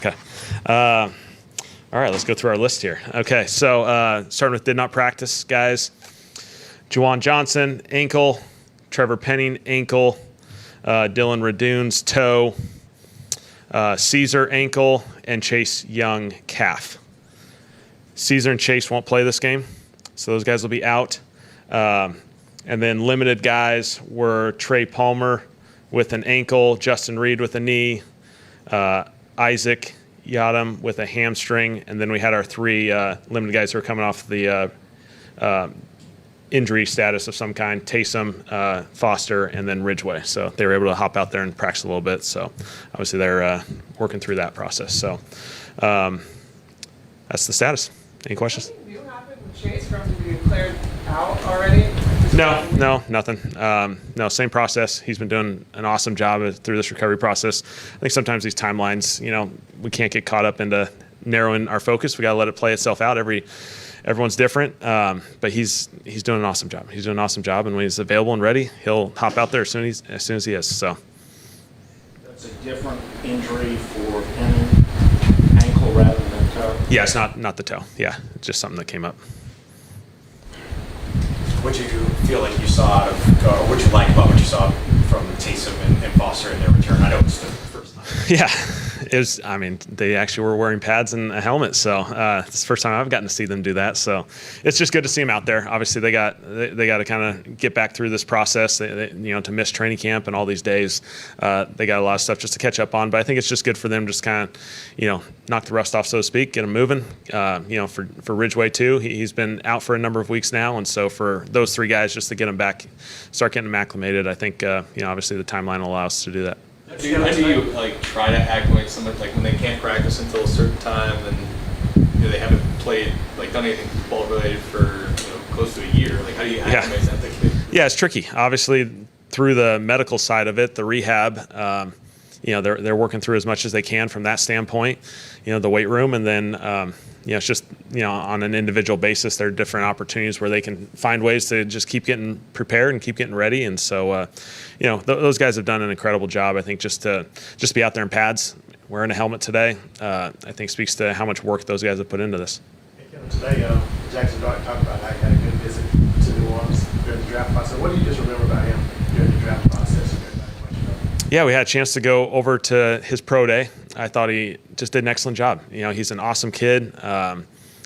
Okay. All right, let's go through our list here. Okay, so starting with did not practice, guys. Juwan Johnson, ankle. Trevor Penning, ankle. Dylan Radoon's toe. Caesar, ankle. And Chase Young, calf. Caesar and Chase won't play this game, so those guys will be out. And then limited guys were Trey Palmer with an ankle, Justin Reed with a knee, Isaac Yadam with a hamstring, and then we had our three limited guys who are coming off the injury status of some kind, Taysom, Foster, and then Ridgeway. So they were able to hop out there and practice a little bit. So obviously they're working through that process. So that's the status. Any questions? Anything new happened with Chase for him to be declared out already? No, nothing. No, same process. He's been doing an awesome job through this recovery process. I think sometimes these timelines, we can't get caught up into narrowing our focus. We got to let it play itself out. Everyone's different, but he's doing an awesome job. He's doing an awesome job, and when he's available and ready, he'll hop out there as soon as he is. So that's a different injury for Penning, ankle rather than toe. Yeah, it's not the toe. Yeah, it's just something that came up. What do you feel like you saw out of, or what you like about what you saw from Taysom and Foster in their return? I know it's the first time. Yeah, it was. I mean, they actually were wearing pads and a helmet, so it's the first time I've gotten to see them do that. So it's just good to see them out there. Obviously, they got to kind of get back through this process. To miss training camp and all these days, they got a lot of stuff just to catch up on. But I think it's just good for them, just kind of, knock the rust off, so to speak, get them moving. For Ridgeway too, he's been out for a number of weeks now, and so for those three guys, just to get them back, start getting them acclimated, I think obviously the timeline will allow us to do that. Do you try to acclimate someone when they can't practice until a certain time, and they haven't played done anything football related for close to a year? How do you acclimate that thing? Yeah, it's tricky. Obviously, through the medical side of it, the rehab, they're working through as much as they can from that standpoint. The weight room, and then it's just on an individual basis, there are different opportunities where they can find ways to just keep getting prepared and keep getting ready. And so those guys have done an incredible job. I think just to be out there in pads, wearing a helmet today, I think speaks to how much work those guys have put into this. Hey, Kellen, today Jackson Dart talked about how he had a good visit to New Orleans during the draft process. What do you just remember about him during the draft process? Yeah, we had a chance to go over to his pro day. I thought he just did an excellent job. He's an awesome kid.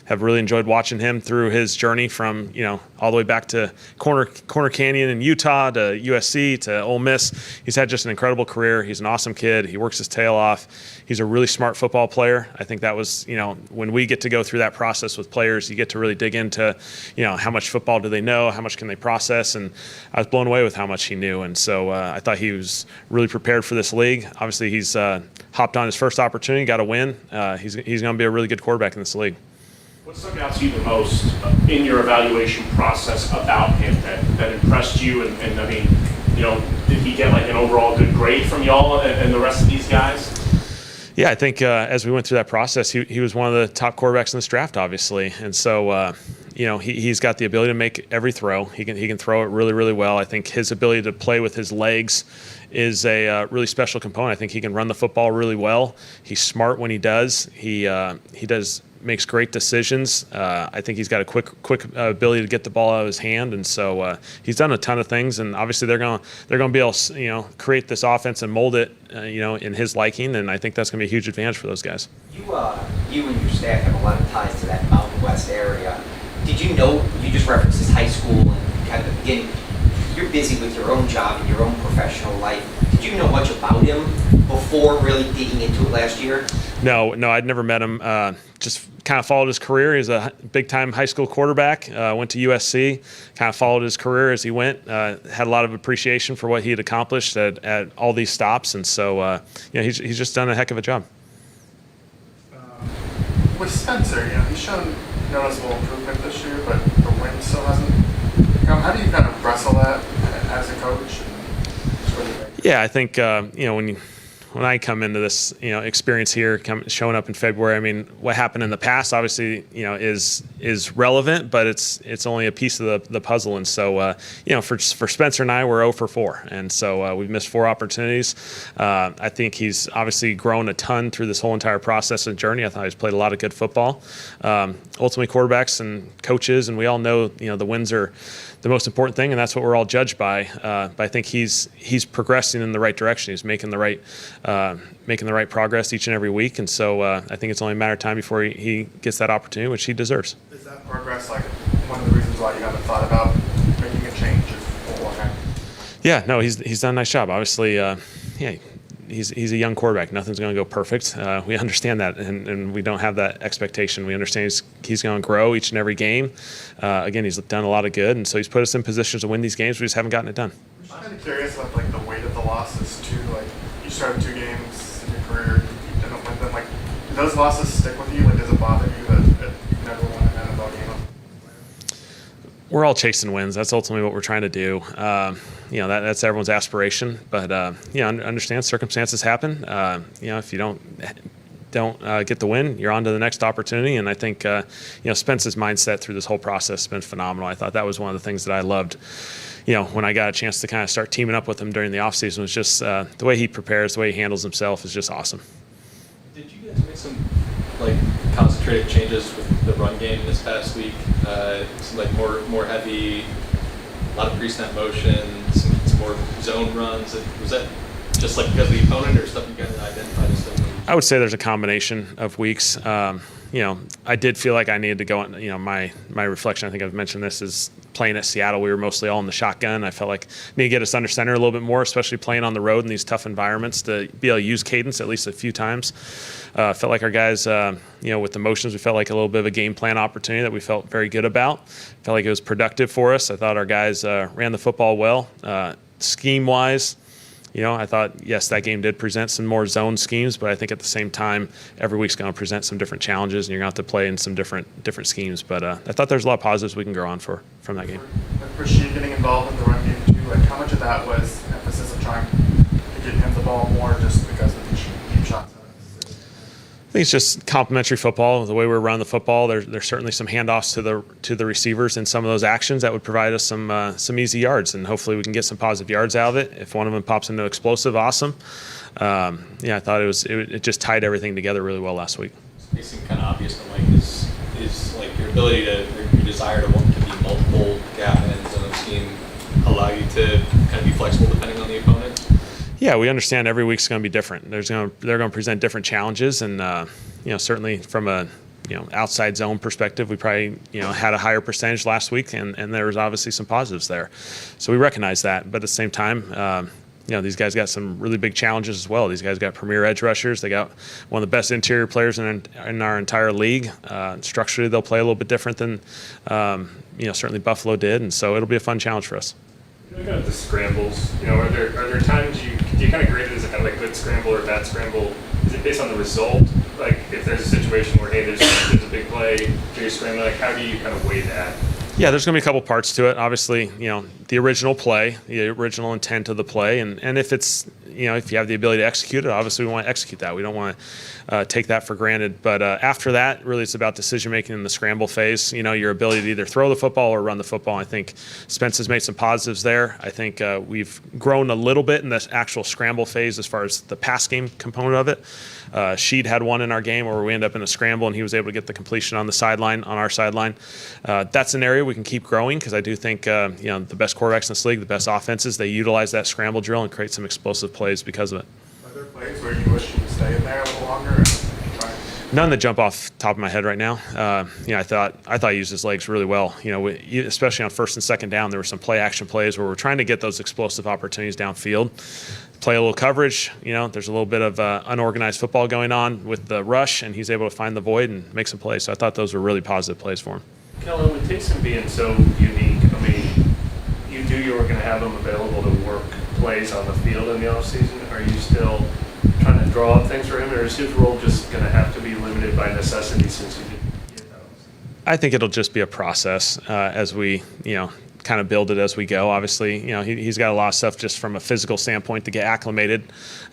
Have really enjoyed watching him through his journey from, all the way back to Corner Canyon in Utah to USC to Ole Miss. He's had just an incredible career. He's an awesome kid. He works his tail off. He's a really smart football player. I think that was, when we get to go through that process with players, you get to really dig into, how much football do they know? How much can they process? And I was blown away with how much he knew. And so I thought he was really prepared for this league. Obviously, he's hopped on his first opportunity, got a win. He's going to be a really good quarterback in this league. What stuck out to you the most in your evaluation process about him that impressed you? And I mean, did he get an overall good grade from y'all and the rest of these guys? Yeah, I think as we went through that process, he was one of the top quarterbacks in this draft, obviously. And so, he's got the ability to make every throw. He can throw it really, really well. I think his ability to play with his legs is a really special component. I think he can run the football really well. He's smart when he does. He makes great decisions. I think he's got a quick ability to get the ball out of his hand, and so he's done a ton of things. And obviously, they're going to be able to create this offense and mold it, in his liking. And I think that's going to be a huge advantage for those guys. You and your staff have a lot of ties to that Mountain West area. Did you know? You just referenced his high school and kind of the beginning. You're busy with your own job and your own professional life. Did you know much about him before really digging into it last year? No, I'd never met him. Just kind of followed his career. He's a big-time high school quarterback. Went to USC. Kind of followed his career as he went. Had a lot of appreciation for what he had accomplished at all these stops, and so he's just done a heck of a job. With Spencer, he's shown noticeable improvement this year, but the win still hasn't come. How do you kind of wrestle that as a coach? Yeah, I think when when I come into this, experience here, showing up in February, I mean, what happened in the past, obviously, is relevant, but it's only a piece of the puzzle. And so, for Spencer and I, we're 0 for 4, and so we've missed 4 opportunities. I think he's obviously grown a ton through this whole entire process and journey. I thought he's played a lot of good football. Ultimately, quarterbacks and coaches, and we all know, the wins are the most important thing, and that's what we're all judged by. But I think he's progressing in the right direction. He's making the right progress each and every week, and so I think it's only a matter of time before he gets that opportunity, which he deserves. Is that progress like one of the reasons why you haven't thought about making a change? Yeah, no, he's done a nice job. Obviously, he's a young quarterback. Nothing's going to go perfect. We understand that, and we don't have that expectation. We understand he's going to grow each and every game. Again, he's done a lot of good, and so he's put us in positions to win these games. We just haven't gotten it done. I'm kind of curious about like the weight of the losses too. Like you started 2 games in your career, you didn't win them. Like do those losses stick with you? Like does it bother you that you never won an NFL game? We're all chasing wins. That's ultimately what we're trying to do. That's everyone's aspiration. But understand circumstances happen. If you don't get the win, you're on to the next opportunity. And I think Spence's mindset through this whole process has been phenomenal. I thought that was one of the things that I loved. When I got a chance to kind of start teaming up with him during the offseason, was just the way he prepares, the way he handles himself is just awesome. Did you guys make some concentrated changes with the run game this past week? Some more heavy, a lot of pre-snap motion, some more zone runs. Was that just like because of the opponent, or stuff you guys identified as something? I would say there's a combination of weeks. I did feel like I needed to go on, my reflection, I think I've mentioned this, is playing at Seattle. We were mostly all in the shotgun. I felt like I need to get us under center a little bit more, especially playing on the road in these tough environments, to be able to use cadence at least a few times. Felt like our guys, with the motions, we felt like a little bit of a game plan opportunity that we felt very good about. Felt like it was productive for us. I thought our guys ran the football well. Scheme-wise, I thought, yes, that game did present some more zone schemes, but I think at the same time, every week's going to present some different challenges, and you're going to have to play in some different schemes. But I thought there's a lot of positives we can grow on from that game. For Sheed getting involved in the run game too, like how much of that was emphasis of trying to get him the ball more just because of the deep shots? I think it's just complementary football. The way we're running the football, there's certainly some handoffs to the receivers in some of those actions that would provide us some easy yards, and hopefully we can get some positive yards out of it. If one of them pops into explosive, awesome. I thought it just tied everything together really well last week. It seemed kind of obvious, but is like your ability your desire to want to be multiple gap and zone scheme allow you to kind of be flexible depending on the opponent? Yeah, we understand every week's going to be different. They're going to present different challenges, and certainly from a outside zone perspective, we probably had a higher percentage last week, and there was obviously some positives there. So we recognize that, but at the same time, these guys got some really big challenges as well. These guys got premier edge rushers. They got one of the best interior players in our entire league. Structurally, they'll play a little bit different than certainly Buffalo did, and so it'll be a fun challenge for us. Looking at the scrambles, are there times do you kind of grade it as a kind of like good scramble or bad scramble? Is it based on the result? Like if there's a situation where there's a big play, you're scrambling, like how do you kind of weigh that? Yeah, there's going to be a couple parts to it. Obviously, the original play, the original intent of the play, and if it's if you have the ability to execute it, obviously we want to execute that. We don't want to take that for granted. But after that, really, it's about decision making in the scramble phase. Your ability to either throw the football or run the football. I think Spence has made some positives there. I think we've grown a little bit in this actual scramble phase as far as the pass game component of it. Sheed had one in our game where we ended up in a scramble, and he was able to get the completion on our sideline. That's an area we can keep growing, because I do think the best quarterbacks in this league, the best offenses, they utilize that scramble drill and create some explosive plays because of it. Are there plays where you wish you would stay in there a little longer? None that jump off the top of my head right now. I thought he used his legs really well. Especially on first and second down, there were some play action plays where we're trying to get those explosive opportunities downfield. Play a little coverage. There's a little bit of unorganized football going on with the rush, and he's able to find the void and make some plays. So I thought those were really positive plays for him. Kellen, with Taysom being so unique, you were going to have him available to work plays on the field in the offseason. Are you still trying to draw up things for him, or is his role just going to have to be limited by necessity since you didn't get those? I think it'll just be a process as we, kind of build it as we go. Obviously, he's got a lot of stuff just from a physical standpoint to get acclimated,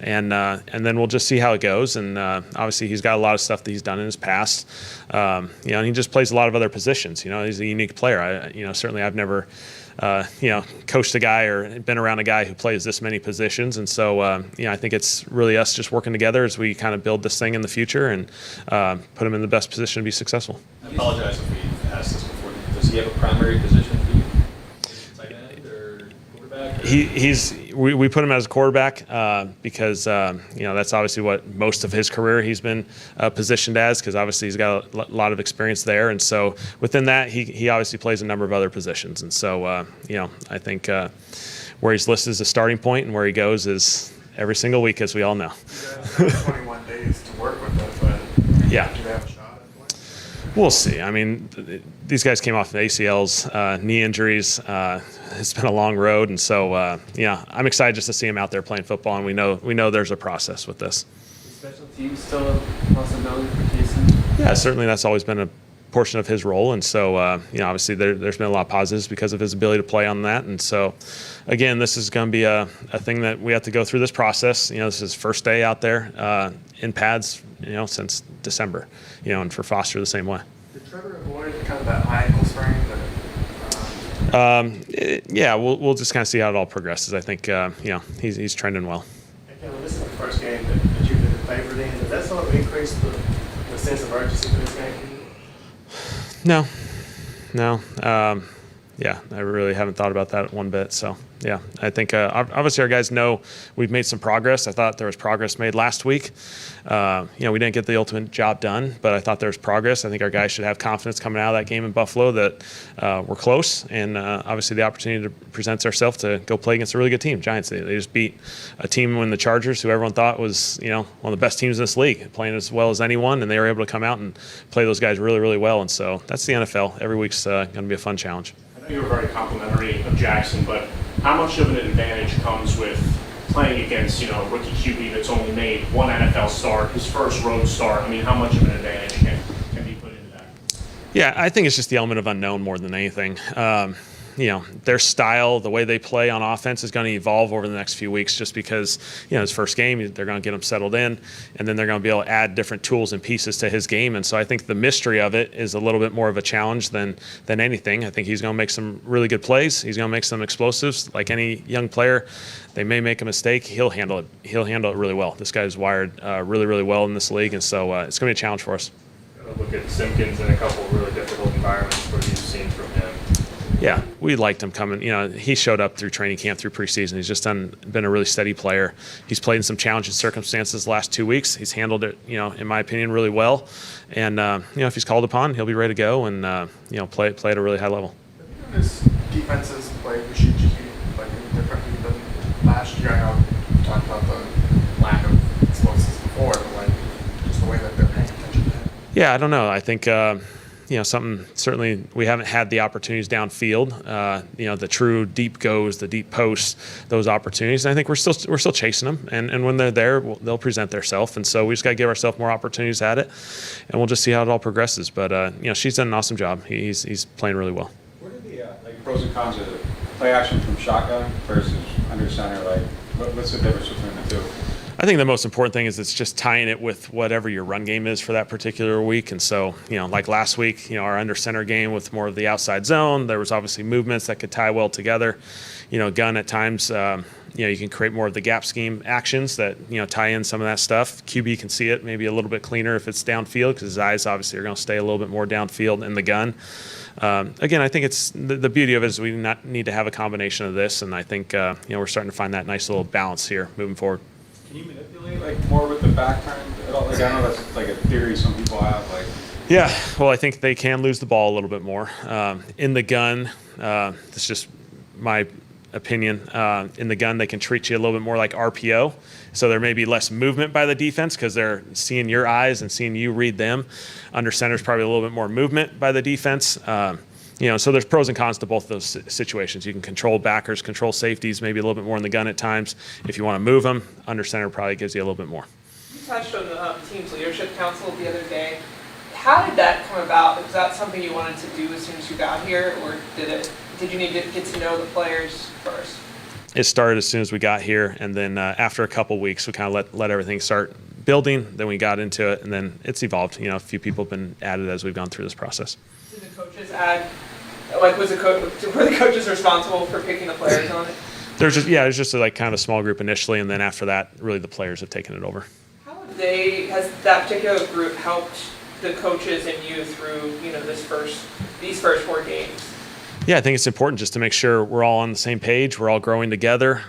and then we'll just see how it goes. And obviously, he's got a lot of stuff that he's done in his past. And he just plays a lot of other positions. He's a unique player. Certainly I've never coached a guy or been around a guy who plays this many positions. And so, I think it's really us just working together as we kind of build this thing in the future and put him in the best position to be successful. I apologize if we asked this before. Does he have a primary position for you? Tight end or quarterback? We put him as a quarterback because that's obviously what most of his career he's been positioned as, because obviously he's got a lot of experience there, and so within that he obviously plays a number of other positions, and so I think where he's listed as a starting point and where he goes is every single week, as we all know. You have 21 days to work with it, but Yeah. do they have a shot at playing? We'll see. I mean, these guys came off of ACLs, knee injuries. It's been a long road, and so I'm excited just to see him out there playing football. And we know there's a process with this. Special teams still a possibility for Jason? Yeah, certainly that's always been a portion of his role, and so obviously there's been a lot of positives because of his ability to play on that. And so, again, this is going to be a thing that we have to go through this process. This is his first day out there in pads, since December. And for Foster the same way. Did Trevor avoid kind of that high ankle sprain? We'll just kind of see how it all progresses. I think he's trending well. Hey, Kellen, this is the first game that you've been favored in. Does that sort of increase the sense of urgency for this game? No. I really haven't thought about that one bit. So, yeah, I think obviously our guys know we've made some progress. I thought there was progress made last week. We didn't get the ultimate job done, but I thought there was progress. I think our guys should have confidence coming out of that game in Buffalo that we're close, and obviously the opportunity to present ourselves to go play against a really good team, Giants. They just beat a team in the Chargers who everyone thought was one of the best teams in this league, playing as well as anyone, and they were able to come out and play those guys really, really well. And so that's the NFL. Every week's going to be a fun challenge. I know you were very complimentary of Jackson, but how much of an advantage comes with playing against, a rookie QB that's only made one NFL start, his first road start? I mean, how much of an advantage can be put into that? Yeah, I think it's just the element of unknown more than anything. Their style, the way they play on offense is going to evolve over the next few weeks just because, his first game, they're going to get him settled in, and then they're going to be able to add different tools and pieces to his game. And so I think the mystery of it is a little bit more of a challenge than anything. I think he's going to make some really good plays. He's going to make some explosives. Like any young player, they may make a mistake. He'll handle it. He'll handle it really well. This guy's wired really, really well in this league, and so it's going to be a challenge for us. Look at Simpkins in a couple of really difficult environments where you've seen from him. Yeah, we liked him coming. He showed up through training camp, through preseason. He's just been a really steady player. He's played in some challenging circumstances the last 2 weeks. He's handled it, in my opinion, really well. And if he's called upon, he'll be ready to go and play at a really high level. This defenses play Rashid like differently than last year. I know you talked about the lack of explosives before, but just the way that they're paying attention to him. Yeah, I don't know. I think something certainly we haven't had the opportunities downfield. The true deep goes, the deep posts, those opportunities. And I think we're still chasing them. And when they're there, they'll present themselves. And so we just got to give ourselves more opportunities at it, and we'll just see how it all progresses. But she's done an awesome job. He's playing really well. What are the pros and cons of play action from shotgun versus under center? What's the difference between the two? I think the most important thing is it's just tying it with whatever your run game is for that particular week. And so, like last week, our under center game with more of the outside zone, there was obviously movements that could tie well together. Gun at times, you can create more of the gap scheme actions that, tie in some of that stuff. QB can see it maybe a little bit cleaner if it's downfield because his eyes obviously are going to stay a little bit more downfield in the gun. Again, I think it's the beauty of it is we not need to have a combination of this. And I think, we're starting to find that nice little balance here moving forward. Can you manipulate more with the back turn at all? I know that's a theory some people have. Yeah, well, I think they can lose the ball a little bit more in the gun. That's just my opinion. In the gun, they can treat you a little bit more like RPO, so there may be less movement by the defense because they're seeing your eyes and seeing you read them. Under center is probably a little bit more movement by the defense. So there's pros and cons to both those situations. You can control backers, control safeties, maybe a little bit more in the gun at times. If you want to move them, under center probably gives you a little bit more. You touched on the team's leadership council the other day. How did that come about? Was that something you wanted to do as soon as you got here, or did you need to get to know the players first? It started as soon as we got here, and then after a couple weeks, we kind of let everything start building. Then we got into it, and then it's evolved. A few people have been added as we've gone through this process. Did the coaches add? Like, were the coaches responsible for picking the players on it? There's just like kind of a small group initially, and then after that, really the players have taken it over. How has that particular group helped the coaches and you through these first 4 games? Yeah, I think it's important just to make sure we're all on the same page. We're all growing together.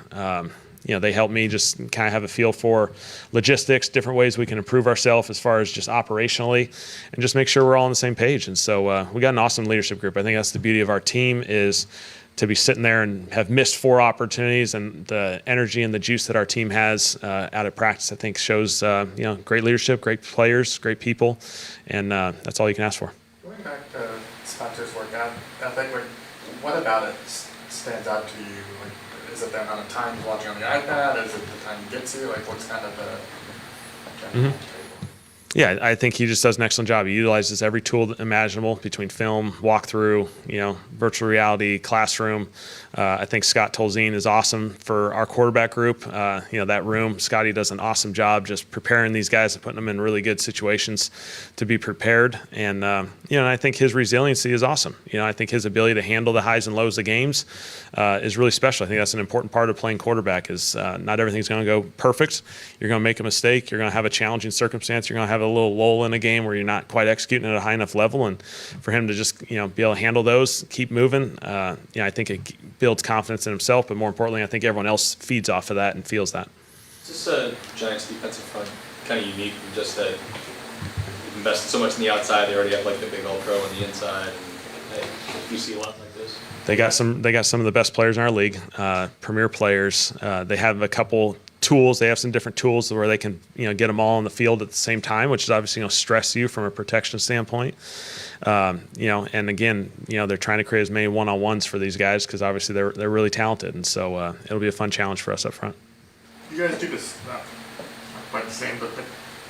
They help me just kind of have a feel for logistics, different ways we can improve ourselves as far as just operationally, and just make sure we're all on the same page. And so we got an awesome leadership group. I think that's the beauty of our team, is to be sitting there and have missed 4 opportunities, and the energy and the juice that our team has out of practice, I think shows great leadership, great players, great people, and that's all you can ask for. Going back to Spencer's work ethic, what about it stands out to you? Is it the amount of time he's watching on the iPad? Is it the time he gets you? What's kind of the general table? Yeah, I think he just does an excellent job. He utilizes every tool imaginable between film, walkthrough, virtual reality, classroom. I think Scott Tolzien is awesome for our quarterback group. That room, Scotty does an awesome job just preparing these guys and putting them in really good situations to be prepared. And, I think his resiliency is awesome. I think his ability to handle the highs and lows of games is really special. I think that's an important part of playing quarterback, is not everything's going to go perfect. You're going to make a mistake. You're going to have a challenging circumstance. You're going to have a little lull in a game where you're not quite executing at a high enough level, and for him to just be able to handle those, keep moving, I think it builds confidence in himself, but more importantly, I think everyone else feeds off of that and feels that. Is this Giants defensive front kind of unique, just that you've invested so much in the outside, they already have like the big All-Pro on the inside, and you see a lot like this? They got some of the best players in our league, premier players. They have a couple tools. They have some different tools where they can get them all on the field at the same time, which is obviously going to stress you from a protection standpoint. And again, they're trying to create as many one-on-ones for these guys, because obviously they're really talented, and so it'll be a fun challenge for us up front. You guys do this not quite the same, but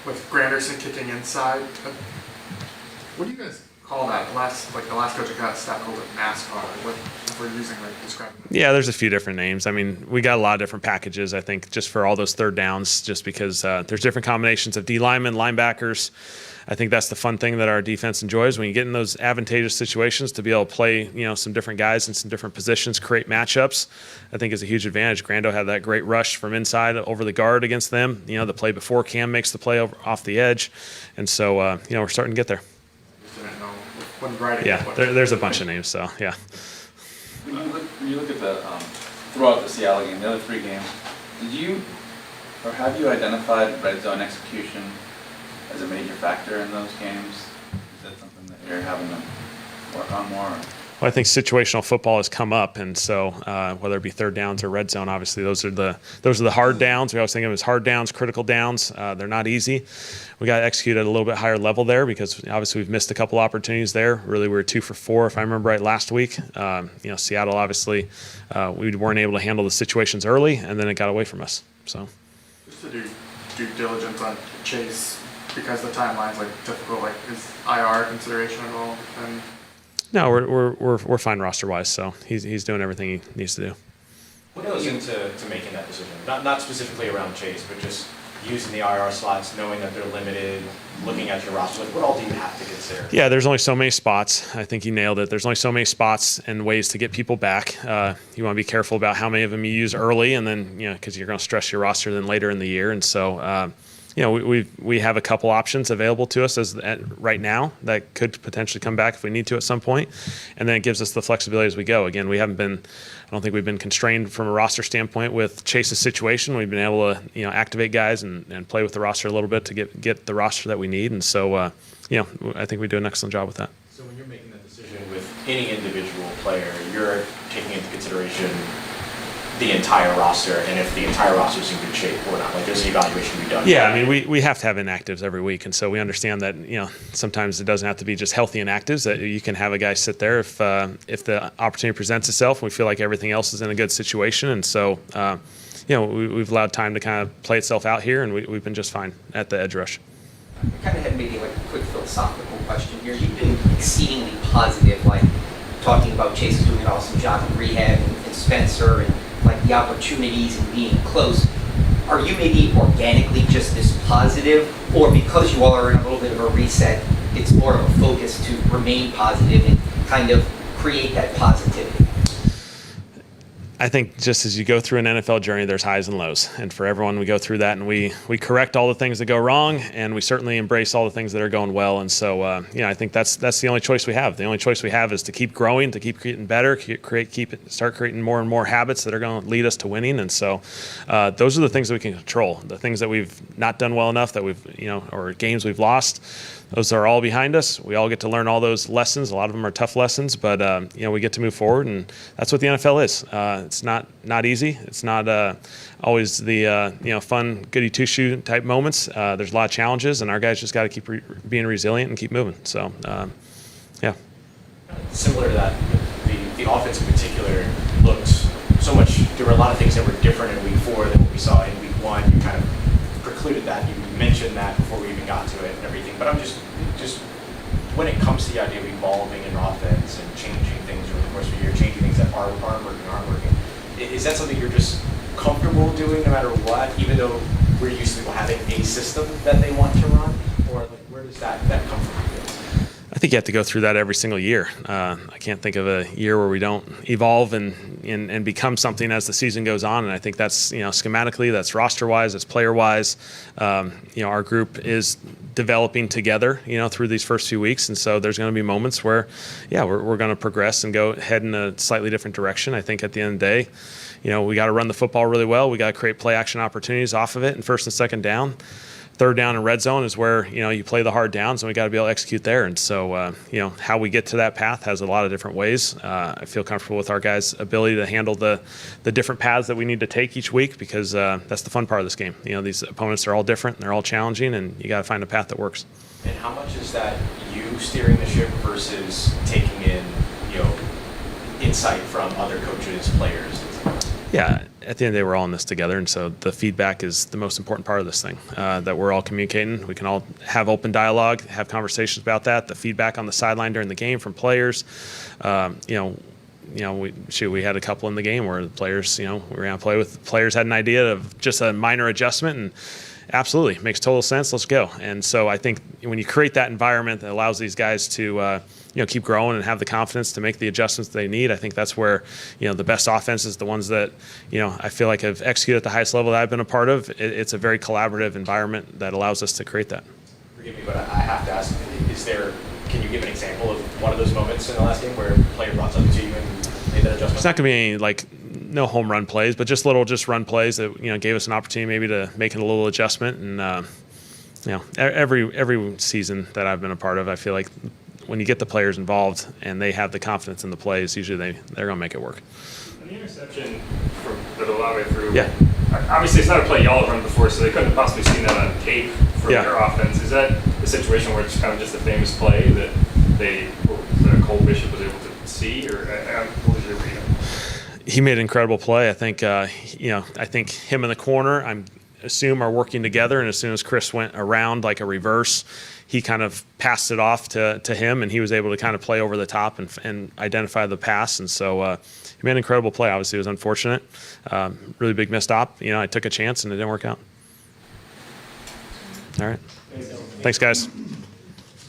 with Granderson kicking inside. What do you guys call that? The last coach I got staff called it NASCAR. What if we're using describing it? Yeah, there's a few different names. I mean, we got a lot of different packages, I think, just for all those third downs, just because there's different combinations of D linemen, linebackers. I think that's the fun thing that our defense enjoys, when you get in those advantageous situations, to be able to play, some different guys in some different positions, create matchups, I think is a huge advantage. Grando had that great rush from inside over the guard against them. The play before Cam makes the play off the edge. And so, we're starting to get there. Yeah, there's a bunch of names, so yeah. When you look at the throughout the Seattle game, the other 3 games, have you identified red zone execution as a major factor in those games? Is that something that you're having to work on more? Well, I think situational football has come up, and so whether it be third downs or red zone, obviously those are the hard downs. We always think of them as hard downs, critical downs. They're not easy. We got to execute at a little bit higher level there, because obviously we've missed a couple opportunities there. Really, we were 2 for 4, if I remember right, last week. Seattle, obviously, we weren't able to handle the situations early, and then it got away from us. So, just to do due diligence on Chase, because the timeline's difficult. Is IR consideration at all? And no, we're fine roster wise. So he's doing everything he needs to do. What goes into making that decision? Not specifically around Chase, but just using the IR slots, knowing that they're limited, looking at your roster. What all do you have to consider? Yeah, there's only so many spots. I think you nailed it. There's only so many spots and ways to get people back. You want to be careful about how many of them you use early, and then because you're going to stress your roster then later in the year. And so we have a couple options available to us right now that could potentially come back if we need to at some point, and then it gives us the flexibility as we go. Again, I don't think we've been constrained from a roster standpoint with Chase's situation. We've been able to activate guys and play with the roster a little bit to get the roster that we need, and so I think we do an excellent job with that. So when you're making that decision with any individual player, you're taking into consideration the entire roster, and if the entire roster is in good shape or not. There's an evaluation to be done. Yeah, I mean, we have to have inactives every week, and so we understand that sometimes it doesn't have to be just healthy inactives. That you can have a guy sit there if the opportunity presents itself. We feel like everything else is in a good situation, and so we've allowed time to kind of play itself out here, and we've been just fine at the edge rush. I kind of had maybe like a quick philosophical question here. You've been exceedingly positive, like talking about Chase is doing an awesome job in rehab and Spencer and like the opportunities and being close. Are you maybe organically just this positive, or because you all are in a little bit of a reset, it's more of a focus to remain positive and kind of create that positivity? I think just as you go through an NFL journey, there's highs and lows. And for everyone, we go through that and we correct all the things that go wrong, and we certainly embrace all the things that are going well. And so, I think that's the only choice we have. The only choice we have is to keep growing, to keep getting better, start creating more and more habits that are going to lead us to winning. And so those are the things that we can control. The things that we've not done well enough that or games we've lost, those are all behind us. We all get to learn all those lessons. A lot of them are tough lessons, but we get to move forward, and that's what the NFL is. It's not easy. It's not always the fun goody two shoe type moments. There's a lot of challenges, and our guys just got to keep being resilient and keep moving. So, yeah. Similar to that, the offense in particular looked so much. There were a lot of things that were different in week 4 than what we saw in week 1. You kind of precluded that. You mentioned that before we even got to it and everything. But I'm just when it comes to the idea of evolving in offense and changing things over the course of a year, changing things that aren't working, is that something you're just comfortable doing no matter what, even though we're used to people having a system that they want to run? Or like, where does that come from? I think you have to go through that every single year. I can't think of a year where we don't evolve and become something as the season goes on. And I think that's, schematically, that's roster-wise, that's player-wise. Our group is developing together, through these first few weeks. And so there's going to be moments where, we're going to progress and head in a slightly different direction. I think at the end of the day, we got to run the football really well. We got to create play action opportunities off of it, and first and second down. Third down and red zone is where, you play the hard downs, and we got to be able to execute there. And so, how we get to that path has a lot of different ways. I feel comfortable with our guys' ability to handle the different paths that we need to take each week, because that's the fun part of this game. These opponents are all different, and they're all challenging, and you got to find a path that works. And how much is that you steering the ship versus taking in, insight from other coaches, players? Yeah, at the end of the day, we're all in this together, and so the feedback is the most important part of this thing, that we're all communicating. We can all have open dialogue, have conversations about that. The feedback on the sideline during the game from players, we had a couple in the game where the players, we were going to play with, players had an idea of just a minor adjustment, and absolutely, makes total sense, let's go. And so I think when you create that environment that allows these guys to keep growing and have the confidence to make the adjustments they need, I think that's where, the best offenses, the ones that, I feel like have executed at the highest level that I've been a part of, it's a very collaborative environment that allows us to create that. Forgive me, but I have to ask, can you give an example of one of those moments in the last game where a player brought something to you and made that adjustment? It's not going to be any, no home run plays, but just run plays that, gave us an opportunity maybe to make a little adjustment. And, every season that I've been a part of, I feel like when you get the players involved and they have the confidence in the plays, usually they're going to make it work. And the interception that allowed way through. Yeah. Obviously, it's not a play y'all have run before, so they couldn't have possibly seen that on tape from their offense. Is that a situation where it's kind of just a famous play that Cole Bishop was able to see, or what was your read? He made an incredible play. I think, I think him in the corner, I assume, are working together. And as soon as Chris went around like a reverse, he kind of passed it off to him, and he was able to kind of play over the top and identify the pass. And so he made an incredible play. Obviously, it was unfortunate. Really big missed op. I took a chance, and it didn't work out. All right. Thanks, guys.